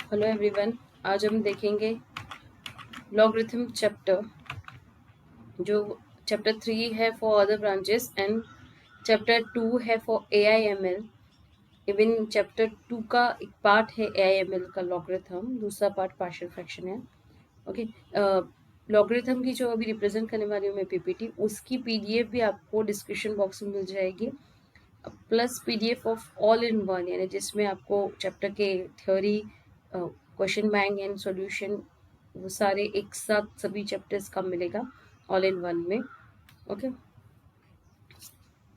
Hello everyone, आज हम देखेंगे लॉगरिथम चैप्टर, जो चैप्टर 3 है for other branches and chapter 2 है फॉर AIML। इवन चैप्टर 2 का एक पार्ट है AIML का लॉगरिथम, दूसरा पार्ट पार्शियल फ्रैक्शन है। ओके, लॉगरिथम की जो अभी रिप्रेजेंट करने वाली हूँ मैं PPT, उसकी PDF भी आपको डिस्क्रिप्शन बॉक्स में मिल जाएगी, plus PDF of all in one, यानी जिसमें आपको चैप्टर के theory, question bank and solution, वो सारे एक साथ सभी चैप्टर्स का मिलेगा ऑल इन वन में। ओके,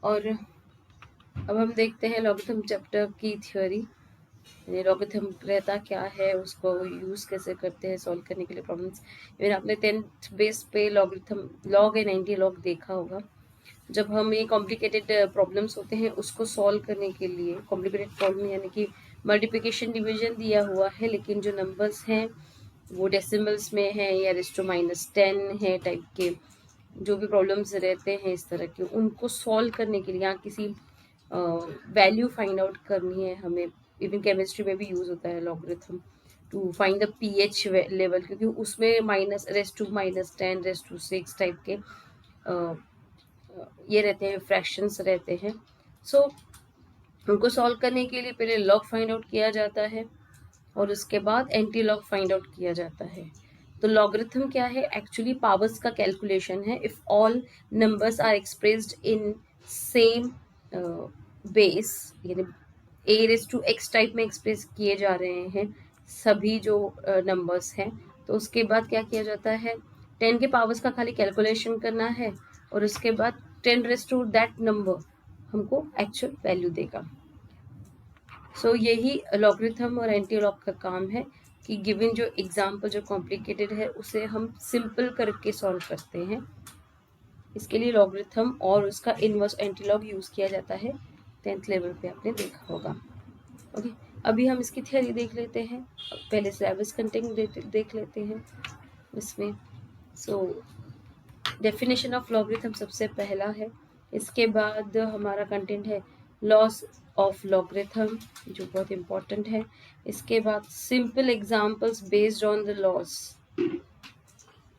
और अब हम देखते हैं लॉगरिथम चैप्टर की थ्योरी, यानी लॉगरिथम रहता क्या है, उसको यूज़ कैसे करते हैं सॉल्व करने के लिए प्रॉब्लम्स। इवन आपने 10th बेस पे logarithm log and anti log देखा होगा। जब हम ये कॉम्प्लिकेटेड प्रॉब्लम्स होते हैं उसको सॉल्व करने के लिए, कॉम्प्लिकेटेड प्रॉब्लम यानी कि मल्टीप्लिकेशन डिवीजन दिया हुआ है लेकिन जो नंबर्स हैं वो डेसिमल्स में है या -10 है टाइप के, जो भी प्रॉब्लम्स रहते हैं इस तरह के, उनको सॉल्व करने के लिए या किसी वैल्यू फाइंड आउट करनी है हमें। इवन केमिस्ट्री में भी यूज़ होता है logarithm to find the pH level, क्योंकि उसमें -10⁻6 टाइप के ये रहते हैं, फ्रैक्शंस रहते हैं। सो उनको सॉल्व करने के लिए पहले लॉग फाइंड आउट किया जाता है और उसके बाद एंटी लॉग फाइंड आउट किया जाता है। तो लॉगरिथम क्या है? एक्चुअली पावर्स का कैलकुलेशन है। If all numbers are expressed in same base, यानी a⁻x टाइप में एक्सप्रेस किए जा रहे हैं सभी जो नंबर्स हैं, तो उसके बाद क्या किया जाता है, 10 के पावर्स का खाली कैलकुलेशन करना है और उसके बाद 10 दैट नंबर हमको एक्चुअल वैल्यू देगा। सो यही लॉगरिथम और एंटी लॉग का काम है कि गिवन जो एग्जाम्पल जो कॉम्प्लिकेटेड है उसे हम सिंपल करके सॉल्व करते हैं। इसके लिए लॉगरिथम और उसका इनवर्स एंटी लॉग यूज़ किया जाता है, 10th लेवल पे आपने देखा होगा। ओके, अभी हम इसकी थियरी देख लेते हैं, पहले सिलेबस कंटेंट देख लेते हैं इसमें। सो डेफिनेशन ऑफ लॉगरिथम सबसे पहला है, इसके बाद हमारा कंटेंट है लॉस ऑफ लॉगरिथम, जो बहुत इम्पोर्टेंट है। इसके बाद simple examples based on the laws.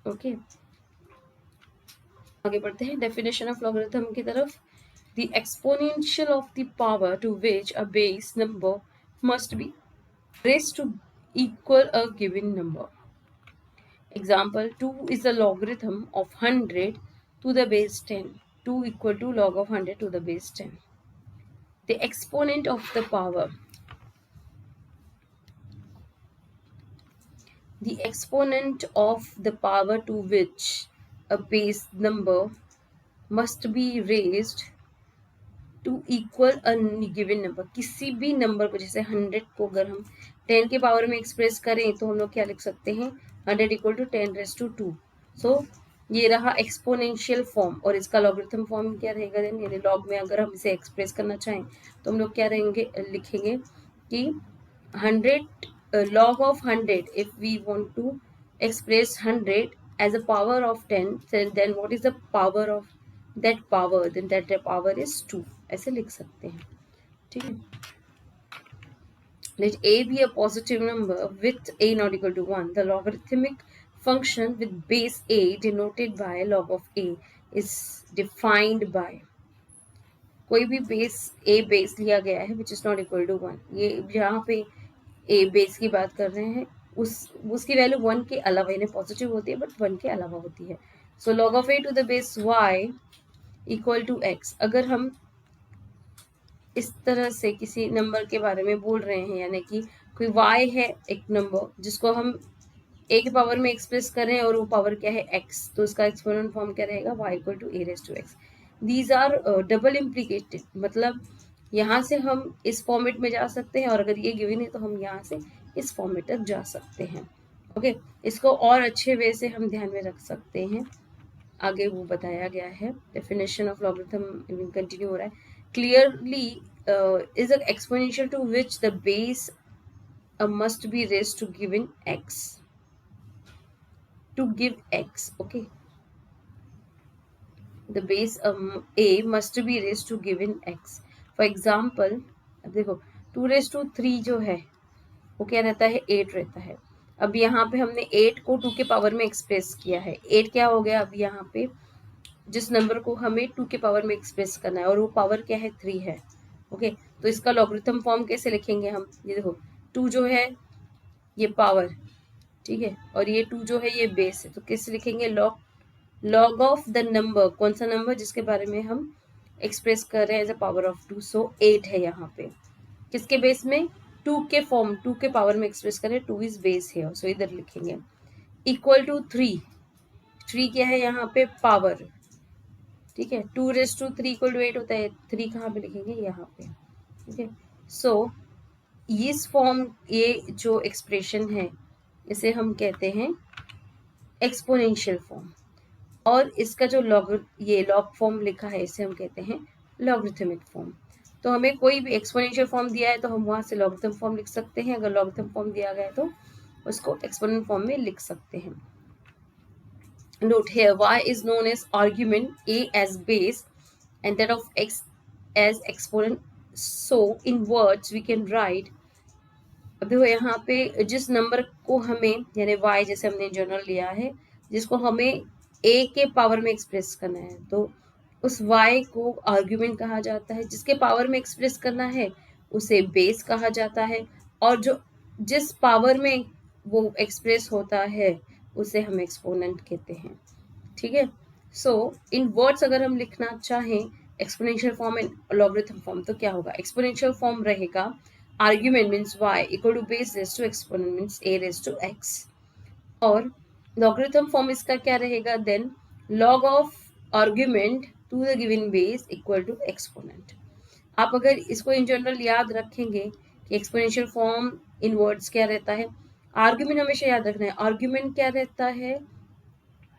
Okay, आगे बढ़ते हैं डेफिनेशन ऑफ लॉगरिथम की तरफ। The exponential of the power to which a base number must be raised to equal a given number. Example, 2 is the logarithm of 100 to the base 10. 2 equal to log of 100 to the base 10. The exponent of the power. The exponent of the power to which a base number must be raised to equal a given number. किसी भी number को, जैसे 100 को अगर हम 10 के power में express करें तो हम लोग क्या लिख सकते हैं, 100 इक्वल टू 10⁻²। सो ये रहा एक्सपोनेंशियल फॉर्म, और इसका लॉगरिथम फॉर्म क्या रहेगा देन, यानी लॉग में अगर हम इसे एक्सप्रेस करना चाहें तो हम लोग क्या रहेंगे, लिखेंगे कि 100 log of 100, if we want to express 100 as a power of 10, then what is the power of that power, then that power is 2, ऐसे लिख सकते हैं। ठीक है, let a be a positive number with a not equal to 1, the logarithmic function with base a denoted by log of a is defined by, कोई भी base लिया गया है which is not equal to 1, ये यहाँ पे ए base की बात कर रहे हैं, उसकी वैल्यू 1 के अलावा, यानी पॉजिटिव होती है बट 1 के अलावा होती है। So log of a to the base y equal to x। अगर हम इस तरह से किसी नंबर के बारे में बोल रहे हैं, यानी कि कोई y है एक नंबर जिसको हम a के पावर में एक्सप्रेस कर रहे हैं और वो पावर क्या है x, तो उसका एक्सपोनेंट फॉर्म क्या रहेगा, y equal to a⁻x। These are double implicated, मतलब यहाँ से हम इस फॉर्मेट में जा सकते हैं और अगर ये गिवन है तो हम यहाँ से इस फॉर्मेट तक जा सकते हैं। ओके, इसको और अच्छे वे से हम ध्यान में रख सकते हैं, आगे वो बताया गया है। डेफिनेशन ऑफ लॉगरिथम कंटिन्यू हो रहा है। Clearly is a exponential to which the base must be raised to given x, to give x. Okay, the base a must be raised to given x. For example, अब देखो 2⁻³ जो है वो क्या रहता है, 8 रहता है। अब यहाँ पे हमने 8 को 2 के पावर में एक्सप्रेस किया है। 8 क्या हो गया, अब यहाँ पे जिस नंबर को हमें 2 के पावर में एक्सप्रेस करना है और वो पावर क्या है, 3 है। ओके, तो इसका लॉगरिथम फॉर्म कैसे लिखेंगे हम, ये देखो 2 जो है ये पावर, ठीक है, और ये 2 जो है ये बेस है, तो कैसे लिखेंगे, लॉग ऑफ द नंबर, कौन सा नंबर जिसके बारे में हम एक्सप्रेस कर रहे हैं एज अ पावर ऑफ 2, सो 8 है यहाँ पे, किसके बेस में, 2 के फॉर्म, 2 के पावर में एक्सप्रेस करें, 2 इज बेस है, सो इधर लिखेंगे इक्वल टू 3, 3 क्या है यहाँ पे, पावर, ठीक है, 2⁻³ इक्वल टू 8 होता है, 3 कहाँ पे लिखेंगे, यहाँ पे, ठीक है। सो इस फॉर्म, ये जो एक्सप्रेशन है इसे हम कहते हैं एक्सपोनेंशियल फॉर्म, और इसका जो लॉग फॉर्म लिखा है इसे हम कहते हैं लॉगरिथमिक फॉर्म। तो हमें कोई भी एक्सपोनेंशियल फॉर्म दिया है तो हम वहां से लॉगरिथम फॉर्म लिख सकते हैं, अगर लॉगरिथम फॉर्म दिया गया है तो उसको एक्सपोनेंट फॉर्म में लिख सकते हैं। Note here, y is known as argument, a as base, and that of x as exponent. So in words we can write, अब देखो यहाँ पे जिस नंबर को हमें, यानी y जैसे हमने जनरल लिया है, जिसको हमें a के पावर में एक्सप्रेस करना है, तो उस y को आर्ग्यूमेंट कहा जाता है, जिसके पावर में एक्सप्रेस करना है उसे बेस कहा जाता है, और जो जिस पावर में वो एक्सप्रेस होता है उसे हम एक्सपोनेंट कहते हैं, ठीक है। सो इन वर्ड्स अगर हम लिखना चाहें exponential form and logarithm form, तो क्या होगा, एक्सपोनेंशियल फॉर्म रहेगा argument means y equal to base raise to exponent means a raise to x, और लॉगरिथम फॉर्म इसका क्या रहेगा, then log of argument to the given base equal to exponent. आप अगर इसको इन जनरल याद रखेंगे कि एक्सपोनेंशियल फॉर्म इन वर्ड्स क्या रहता है, आर्ग्यूमेंट हमेशा याद रखना है, आर्ग्यूमेंट क्या रहता है,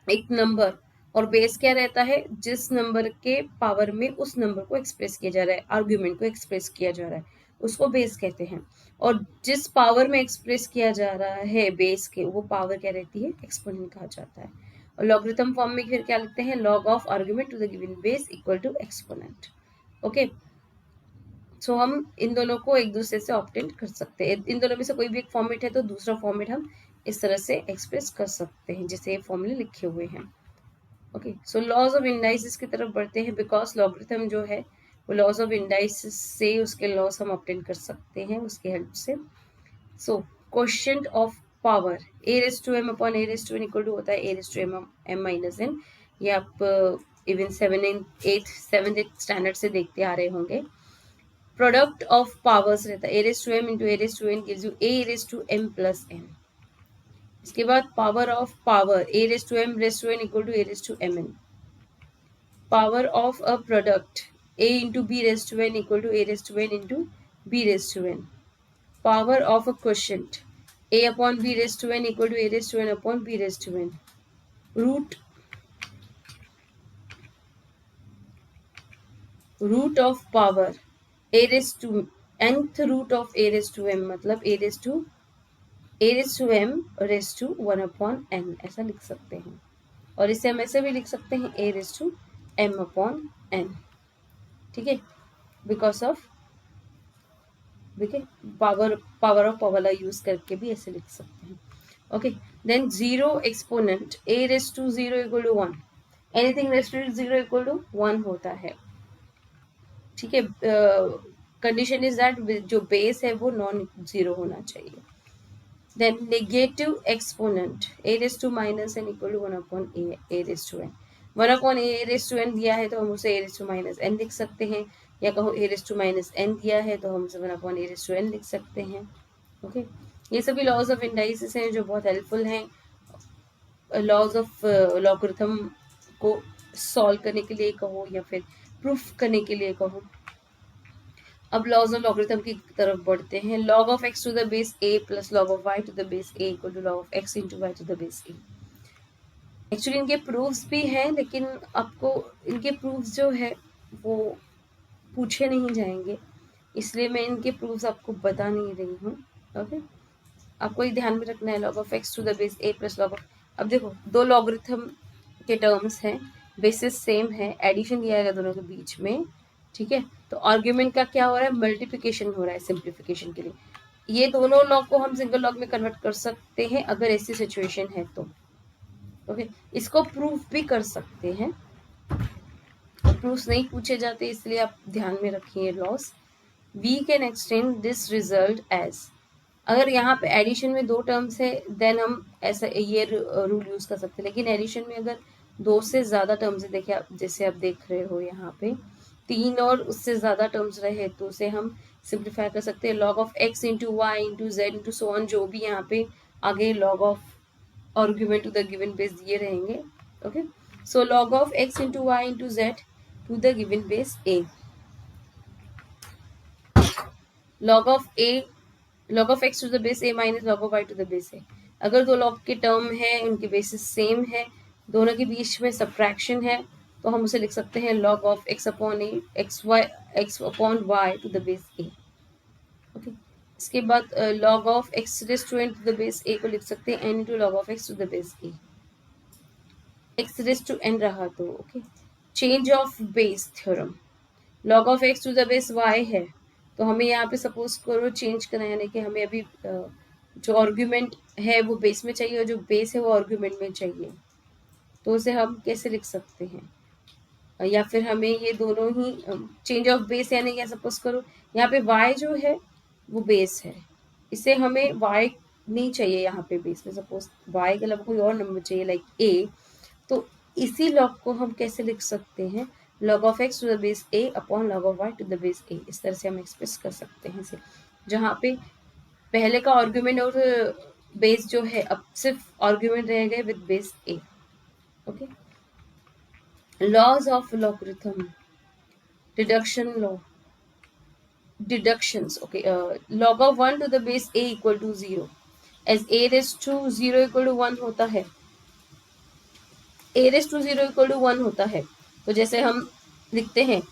एक नंबर, और बेस क्या रहता है, जिस नंबर के पावर में उस नंबर को एक्सप्रेस किया जा रहा है, आर्ग्यूमेंट को एक्सप्रेस किया जा रहा है उसको बेस कहते हैं, और जिस पावर में एक्सप्रेस किया जा रहा है बेस के, वो पावर क्या रहती है, एक्सपोनेंट कहा जाता है। और लॉगरिथम फॉर्म में फिर क्या लिखते हैं, log of argument to the given base equal to exponent. Okay, so हम इन दोनों को एक दूसरे से ऑब्टेन कर सकते हैं, इन दोनों में से कोई भी एक फॉर्मेट है तो दूसरा फॉर्मेट हम इस तरह से एक्सप्रेस कर सकते हैं जैसे ये फॉर्मूले लिखे हुए हैं। Okay, so laws of indices की तरफ बढ़ते हैं, बिकॉज लॉगरिथम जो है वो लॉज ऑफ इंडाइसिस से उसके लॉज हम ऑब्टेन कर सकते हैं उसके हेल्प से। So quotient of power a⁻m upon a⁻n equal to होता है a⁻m-n, ये आप इवन 7th स्टैंडर्ड से देखते आ रहे होंगे। प्रोडक्ट ऑफ पावर्स रहता है a⁻m into a⁻n gives you a⁻m plus n। इसके बाद power of power a⁻m⁻n equal to a⁻mn। Power of a product a into b⁻n equal to a⁻n into b⁻n। Power of a quotient a upon b⁻n equal to a⁻n upon b⁻n। Root of power nth root of a⁻m, मतलब a⁻m⁻1 upon n, ऐसा लिख सकते हैं, और इसे हम ऐसे भी लिख सकते हैं a⁻m अपॉन n, ठीक है, because of power of power use करके भी ऐसे लिख सकते हैं। Okay, then zero exponent a⁻0 equal to 1, anything raise to 0 equal to 1 होता है, ठीक है। कंडीशन इज दैट जो बेस है वो नॉन जीरो होना चाहिए। Then negative exponent a⁻n equal to 1 upon a⁻n, 1 upon a⁻n दिया है तो हम उसे a⁻n लिख सकते हैं, या कहो a⁻n दिया है तो हम उसे 1 अपॉन a⁻n लिख सकते हैं। ओके, ये सभी लॉज ऑफ इंडाइसिस हैं जो बहुत हेल्पफुल हैं लॉज ऑफ लॉगरिथम को सॉल्व करने के लिए कहो या फिर प्रूफ करने के लिए कहो। अब लॉज ऑफ लॉगरिथम की तरफ बढ़ते हैं। Log of x to the base a plus log of y to the base a equal to log of x into y to the base a। Actually इनके प्रूफ्स भी हैं, लेकिन आपको इनके प्रूफ्स जो है वो पूछे नहीं जाएंगे, इसलिए मैं इनके प्रूफ्स आपको बता नहीं रही हूँ। ओके, आपको ये ध्यान में रखना है, log of x to the base a plus log of, अब देखो दो लॉगरिथम के टर्म्स हैं, बेसिस सेम है, एडिशन दिया है दोनों के बीच में, ठीक है, तो आर्ग्यूमेंट का क्या हो रहा है, मल्टीप्लिकेशन हो रहा है सिंप्लीफिकेशन के लिए। ये दोनों लॉग को हम सिंगल लॉग में कन्वर्ट कर सकते हैं अगर ऐसी सिचुएशन है तो। ओके, इसको प्रूफ भी कर सकते हैं, प्रूफ नहीं पूछे जाते इसलिए आप ध्यान में रखिए laws. We can extend this result as, अगर यहाँ पे एडिशन में दो टर्म्स है देन हम ऐसा ये रूल यूज कर सकते हैं, लेकिन एडिशन में अगर दो से ज्यादा टर्म्स है, देखिए आप जैसे आप देख रहे हो यहाँ पे तीन और उससे ज्यादा टर्म्स रहे तो उसे हम सिंप्लीफाई कर सकते हैं, log of x into y into z into so on, जो भी यहाँ पे आगे log of argument to the given base दिए रहेंगे। Okay, so log of x into y into z to the given base a, log of a log of x to the base a minus log of y to the base a। अगर दो log के term है उनके basis same है, दोनों के बीच में subtraction है, तो हम उसे लिख सकते हैं log of x upon a x upon y to the base a। Okay, इसके बाद log of x raise to n to the base a को लिख सकते हैं n into log of x to the base a, x raise to n रहा तो। Okay, change of base theorem, log of x to the base y है तो हमें यहाँ पे सपोज करो चेंज करना है, यानी कि हमें अभी जो आर्ग्यूमेंट है वो बेस में चाहिए और जो बेस है वो आर्ग्यूमेंट में चाहिए, तो उसे हम कैसे लिख सकते हैं, या फिर हमें ये दोनों ही चेंज ऑफ बेस, यानी क्या सपोज करो यहाँ पे y जो है वो बेस है, इसे हमें y नहीं चाहिए यहाँ पे बेस में, सपोज y के अलावा कोई और नंबर चाहिए लाइक a, तो इसी लॉग को हम कैसे लिख सकते हैं, log of x to the base a upon log of y to the base a, इस तरह से हम एक्सप्रेस कर सकते हैं इसे, जहाँ पे पहले का आर्ग्यूमेंट और बेस जो है अब सिर्फ आर्ग्यूमेंट रह गए with base a। Okay, laws of logarithm, deduction law, deductions. Okay, log of 1 to the base a equal to 0, as a raised to 0 equal to 1 होता है, a raised to 0 equal to 1 होता है, तो जैसे हम लिखते हैं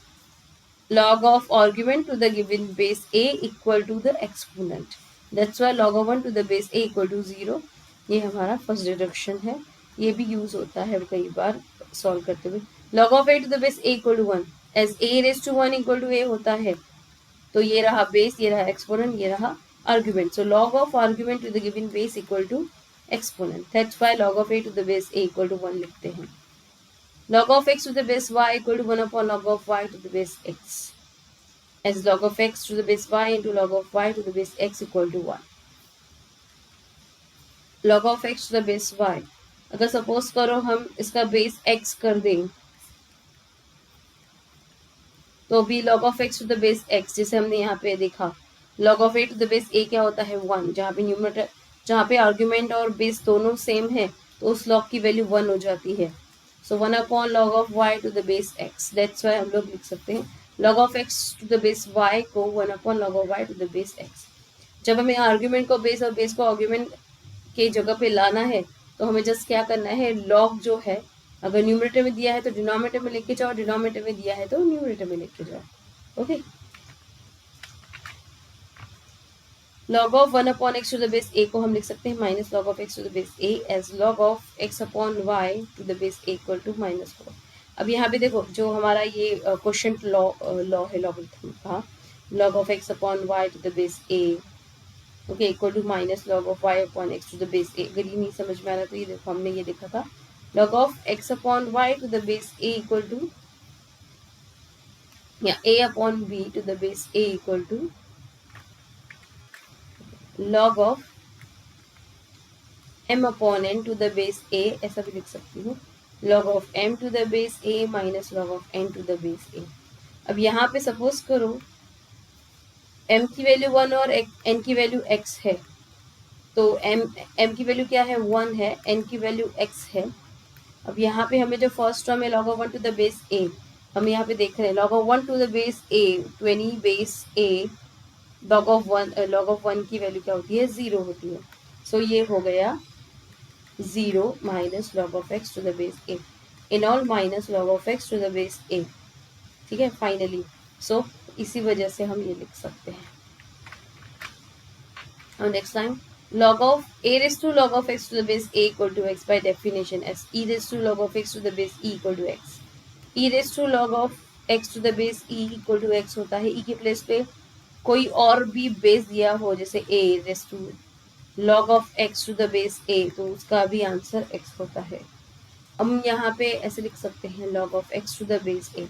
log of argument to the given base a equal to the exponent, that's why log of 1 to the base a equal to 0, ये हमारा फर्स्ट डिडक्शन है, ये भी यूज होता है कई बार सॉल्व करते हुए। log of a to the base a equal to 1, as a raised to 1 equal to a होता है, तो ये रहा बेस, ये रहा एक्सपोनेंट, ये रहा argument, so log of argument to the given base equal to exponent, that's why log of a to the base a equal to 1 लिखते हैं। log of x to the base y equal to 1 upon log of y to the base x, as log of x to the base y into log of y to the base x equal to 1। log of x to the base y, अगर suppose करो हम इसका base x कर दें तो भी log of x to the base x, जैसे हमने यहाँ पे देखा log of a to the base a क्या होता है 1, जहाँ पे न्यूमरेटर, जहाँ पे आर्ग्यूमेंट और बेस दोनों सेम है तो उस log की वैल्यू 1 हो जाती है, so 1 upon log of y to the base x, that's why हम लोग लिख सकते हैं log of x to the base y को 1 upon log of y to the base x। जब हमें आर्ग्यूमेंट को बेस और बेस को आर्ग्यूमेंट के जगह पे लाना है तो हमें जस्ट क्या करना है, log जो है अगर न्यूमरेटर में दिया है तो डिनोमिनेटर में लेके जाओ, डिनोमिनेटर में दिया है तो न्यूमरेटर में लेके जाओ। Okay, log of 1 upon x to the base a को हम लिख सकते हैं minus log of x to the base a, as log of x upon y to the base a equal to -4। अब यहाँ पे देखो जो हमारा ये क्वेश्चन लॉ है लॉगरिथम का, log of x upon y to the base a okay equal to minus log of y upon x to the base a। अगर ये नहीं समझ में आ रहा तो ये देखो हमने ये देखा था log of x upon y to the base a equal to, या a upon b to the base a equal to log of m upon n to the base a, ऐसा भी लिख सकती हूँ log of m to the base a minus log of n to the base a। अब यहाँ पे suppose करो m की वैल्यू 1 और n की वैल्यू x है, तो m की वैल्यू क्या है 1 है, n की वैल्यू x है। अब यहाँ पे हमें जो फर्स्ट टर्म है log of 1 to the base a, हम यहाँ पे देख रहे हैं log of 1 to the base a, 20 base a, log of 1 की वैल्यू क्या होती है 0 होती है, सो ये हो गया 0 minus log of x to the base a in all minus log of x to the base a, ठीक है फाइनली, सो इसी वजह से हम ये लिख सकते हैं। और next time log of a raised to log of x to the base a equal to x by definition as e raised to log of x to the base e equal to x, e raised to log of x to the base e equal to x होता है, e की place पे कोई और भी base दिया हो, जैसे a raise to log of x to the base a, तो उसका भी आंसर x होता है। हम यहाँ पे ऐसे लिख सकते हैं log of x to the base a।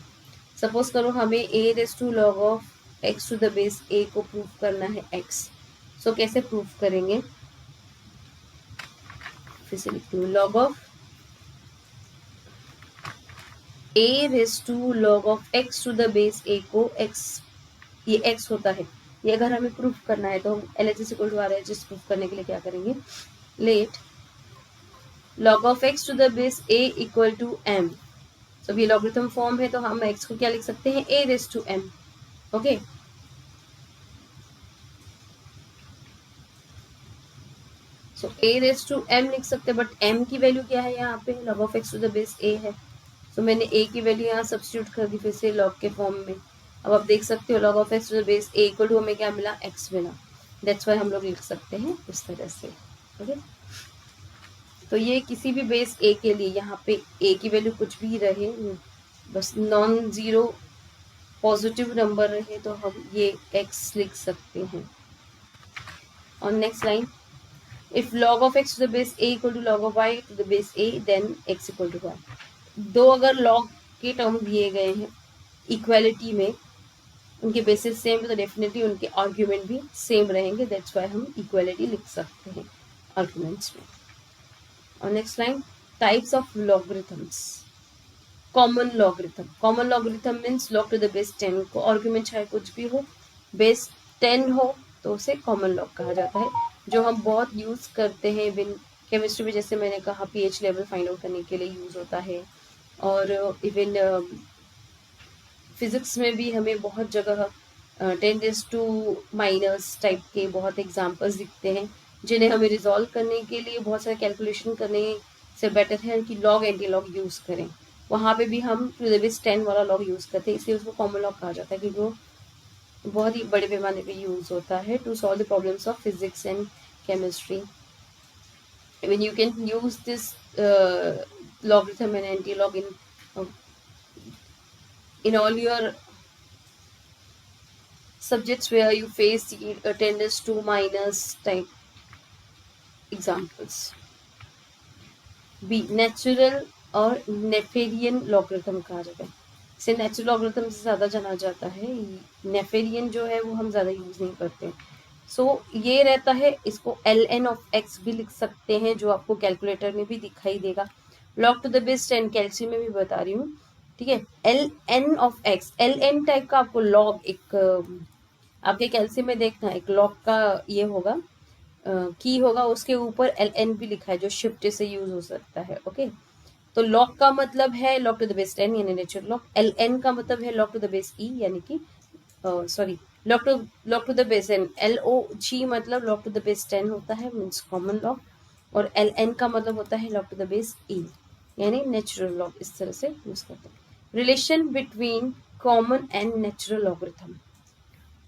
Suppose करो हमें a raise to log of x to the base a को प्रूव करना है x। सो कैसे प्रूव करेंगे, फिर से लिखती हूँ, log of a raise to log of x to the base a को x, ये x होता है, ये अगर हमें प्रूफ करना है तो हम LHS equal to RHS proof करने के लिए क्या करेंगे, let log of x to the base a equal to m। तो ये लॉगरिथम फॉर्म है, तो हम x को क्या लिख सकते हैं, a raise to m। Okay, so a raise to m लिख सकते हैं, बट m की वैल्यू क्या है यहाँ पे, log of x to the base a है। तो मैंने a की वैल्यू यहाँ सब्स्टिट्यूट कर दी फिर से log के फॉर्म में। अब आप देख सकते हो log of x to the base a equal टू हमें क्या मिला, x मिला। दैट्स वाई हम लोग लिख सकते हैं उस तरह से। ओके, तो ये किसी भी बेस a के लिए यहाँ पे a की वैल्यू कुछ भी रहे, बस नॉन जीरो पॉजिटिव नंबर रहे, तो हम ये x लिख सकते हैं। और next line, if log of x to the base a equal to log of y to the base a, then x equal to y। दो अगर log के टर्म दिए गए हैं इक्वालिटी में, उनके बेसिस सेम है, तो डेफिनेटली उनके आर्ग्यूमेंट भी सेम रहेंगे। दैट्स वाई हम इक्वालिटी लिख सकते हैं आर्ग्यूमेंट्स में। और next line, types of logarithms. Common logarithm means log to the base 10 को आर्ग्यूमेंट चाहे कुछ भी हो, बेस 10 हो तो उसे कॉमन लॉग कहा जाता है, जो हम बहुत यूज़ करते हैं इवन केमिस्ट्री में, जैसे मैंने कहा pH लेवल फाइंड आउट करने के लिए यूज़ होता है। और इवन फिजिक्स में भी हमें बहुत जगह 10⁻⁻ टाइप के बहुत एग्जाम्पल्स दिखते हैं, जिन्हें हमें रिजॉल्व करने के लिए बहुत सारे कैलकुलेशन करने से बेटर है कि लॉग एंटी लॉग यूज़ करें। वहाँ पे भी हम टू द बेस 10 वाला लॉग यूज़ करते हैं, इसलिए उसको कॉमन लॉग कहा जाता है, क्योंकि वो बहुत ही बड़े पैमाने पे यूज़ होता है to solve the problems of physics and chemistry. When you can use this logarithm and anti-log in all your subjects where you face the 10⁻⁻ type examples। B, natural और नेफेरियन लॉगरिथम कहा जाता है। इसे नेचुरल लॉगरिथम से ज़्यादा जाना जाता है, नेफेरियन जो है वो हम ज़्यादा यूज़ नहीं करते। सो ये रहता है, इसको ln ऑफ x भी लिख सकते हैं, जो आपको कैलकुलेटर में भी दिखाई देगा। log टू द बेस 10 कैल्शियम में भी बता रही हूँ, ठीक है। ln of x, ln type का आपको log एक आपके कैल्शियम में देखना, एक log का ये होगा की होगा, उसके ऊपर ln भी लिखा है, जो शिफ्ट से यूज हो सकता है। ओके, तो log का मतलब है log टू द बेस 10 यानी नेचुरल लॉग, ln का मतलब है log to the base e यानी कि sorry log to the base n, log मतलब log टू द बेस 10 होता है, मीन्स कॉमन लॉग, और ln का मतलब होता है log to the base e यानी नेचुरल लॉग। इस तरह से यूज करते हैं। Relation between common and natural logarithm,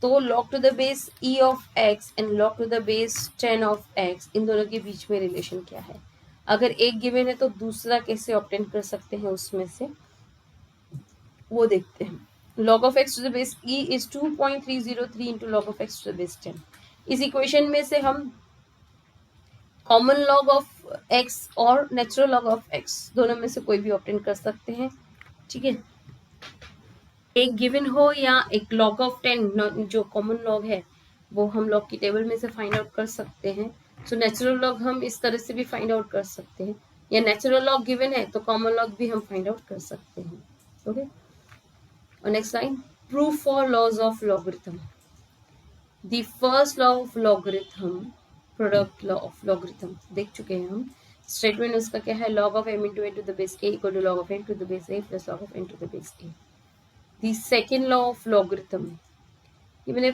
तो log to the base e of x and log to the base 10 of x, इन दोनों के बीच में रिलेशन क्या है, अगर एक गिवन है तो दूसरा कैसे ऑब्टेन कर सकते हैं उसमें से, वो देखते हैं। log of x to the base e is 2.303 into log of x to the base 10। इस इक्वेशन में से हम कॉमन log ऑफ x और नेचुरल log ऑफ x दोनों में से कोई भी ऑब्टेन कर सकते हैं, ठीक है। एक गिवन हो या एक log ऑफ 10 जो कॉमन log है वो हम log की टेबल में से फाइंड आउट कर सकते हैं। सो नेचुरल log हम इस तरह से भी फाइंड आउट कर सकते हैं, या नेचुरल log गिवन है तो कॉमन log भी हम फाइंड आउट कर सकते हैं। ओके, और next line, proof for laws of logarithm. The first law of logarithm, product law of logarithm देख चुके हैं हम। स्टेटमेंट उसका क्या है, log of m into n to the base a equal to log of n to the base a plus log of n to the base a। The second law of logarithm, ये मैंने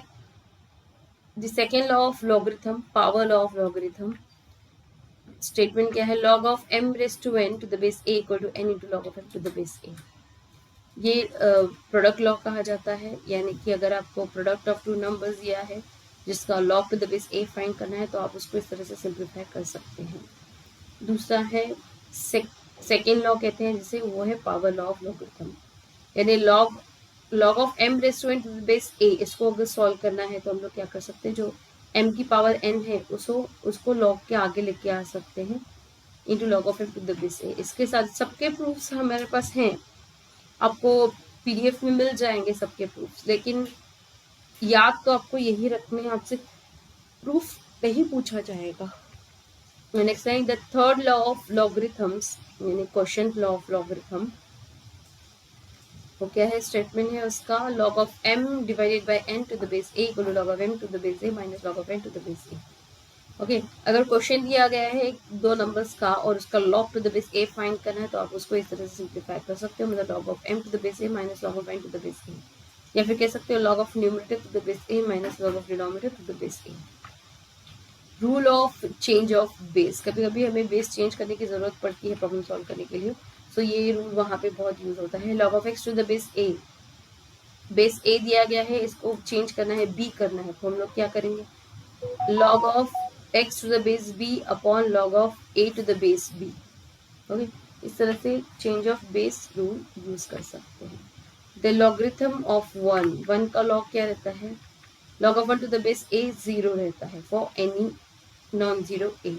the second law of logarithm, power law of logarithm, statement क्या है, log of m raised to n to the base a equal to n into log of m to the base a। ये product law कहा जाता है, यानी कि अगर आपको प्रोडक्ट ऑफ टू नंबर्स दिया है जिसका log to the base a find करना है, तो आप उसको इस तरह से सिंप्लीफाई कर सकते हैं। दूसरा है सेकेंड लॉ कहते हैं जिसे, वो है पावर लॉ ऑफ लॉगरिथम, यानी log log of m raise to n to the base a, इसको अगर सॉल्व करना है तो हम लोग क्या कर सकते हैं, जो m की पावर n है उसको लॉग के आगे लेके आ सकते हैं into log of m to the base a। इसके साथ सबके प्रूफ्स हमारे पास हैं, आपको पीडीएफ में मिल जाएंगे सबके प्रूफ्स, लेकिन याद तो आपको यही रखने हैं, आपसे प्रूफ नहीं पूछा जाएगा। नेक्स्ट है the third law of logarithms, यानी क्वेश्चन लॉ ऑफ लॉगरिथम। वो क्या है, स्टेटमेंट है उसका, log of m divided by n to the base a equal to log of m to the base a minus log of n to the base a। Okay, अगर question दिया गया है दो नंबर्स का और उसका log to the base a find करना है तो आप उसको इस तरह से सिंप्लीफाई कर सकते हो, मतलब log of m to the base a minus log of n to the base a, या फिर कह सकते हो log of numerator to the base a minus log of denominator to the base a। Rule of change of base, कभी कभी हमें base change करने की जरूरत पड़ती है प्रॉब्लम सॉल्व करने के लिए, सो ये रूल वहाँ पे बहुत यूज होता है। Log of x to the base a, base a दिया गया है, इसको चेंज करना है b करना है, तो हम लोग क्या करेंगे, log of x to the base b upon log of a to the base b। Okay, इस तरह से change of base rule use कर सकते हैं। द लॉगरिथम ऑफ वन का लॉग क्या रहता है, log of 1 to the base a 0 रहता है for any non zero a,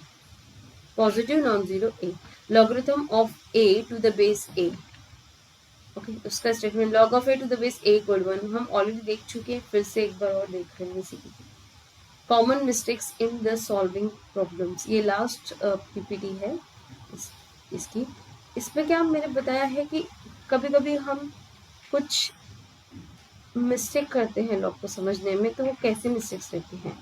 positive non zero a। Logarithm of a to the base a, okay, उसका statement log of a to the base a equal 1, हम already देख चुके हैं, फिर से एक बार और देख रहे हैं इसी की। Common mistakes in the solving problems, ये लास्ट पीपीटी है इसकी। इसमें क्या मैंने बताया है कि कभी कभी हम कुछ मिस्टेक करते हैं लॉग को समझने में, तो वो कैसे मिस्टेक्स रहती हैं।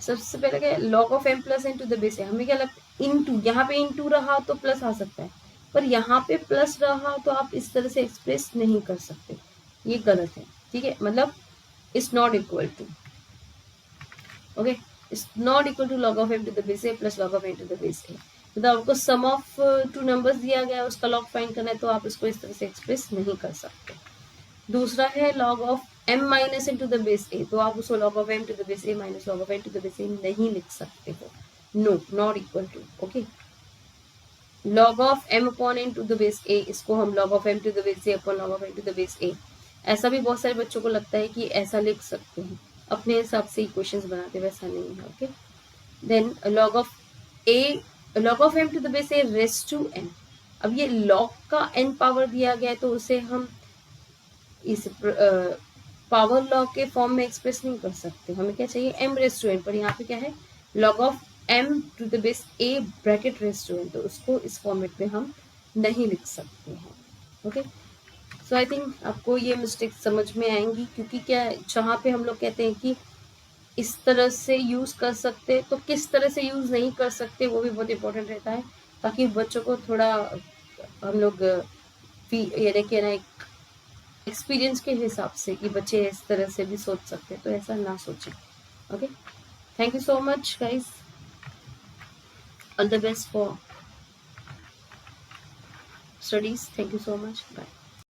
सबसे पहले क्या, log of m plus n to the base है, हमें क्या लगता है इनटू, यहाँ पे इनटू रहा तो प्लस आ सकता है, पर यहाँ पे प्लस रहा तो आप इस तरह से एक्सप्रेस नहीं कर सकते, ये गलत है, ठीक है, मतलब it's not equal to, okay, it's not equal to log of m to the base a plus log of n to the base a। मतलब आपको सम ऑफ टू नंबर्स दिया गया है, उसका लॉग फाइंड करना है, तो आप इसको इस तरह से एक्सप्रेस नहीं कर सकते। दूसरा है log of m minus n to the base a, तो आप उसको log of m to the base a minus log of n to the base a नहीं लिख सकते हो, no, not equal to, okay. log of m upon n to the base a, इसको हम log of m to the base a upon log of n to the base a, ऐसा भी बहुत सारे बच्चों को लगता है कि ऐसा लिख सकते हैं, अपने हिसाब से इक्वेशंस बनाते, वैसा नहीं है, okay. Then log of m to the base a raise to n, अब ये log का n पावर दिया गया है तो उसे हम इस पावर लॉ के फॉर्म में एक्सप्रेस नहीं कर सकते, हमें क्या चाहिए m रेस टू n, पर यहाँ पे क्या है log of m to the base a bracket raise to n, तो उसको इस फॉर्मेट में हम नहीं लिख सकते हैं, ओके। सो आई थिंक आपको ये मिस्टेक समझ में आएंगी, क्योंकि क्या जहाँ पे हम लोग कहते हैं कि इस तरह से यूज कर सकते, तो किस तरह से यूज नहीं कर सकते वो भी बहुत इंपॉर्टेंट रहता है, ताकि बच्चों को थोड़ा हम लोग यानी कि ना एक एक्सपीरियंस के हिसाब से कि बच्चे इस तरह से भी सोच सकते हैं, तो ऐसा ना सोचें, okay. Thank you so much guys, all the best for studies, thank you so much, bye.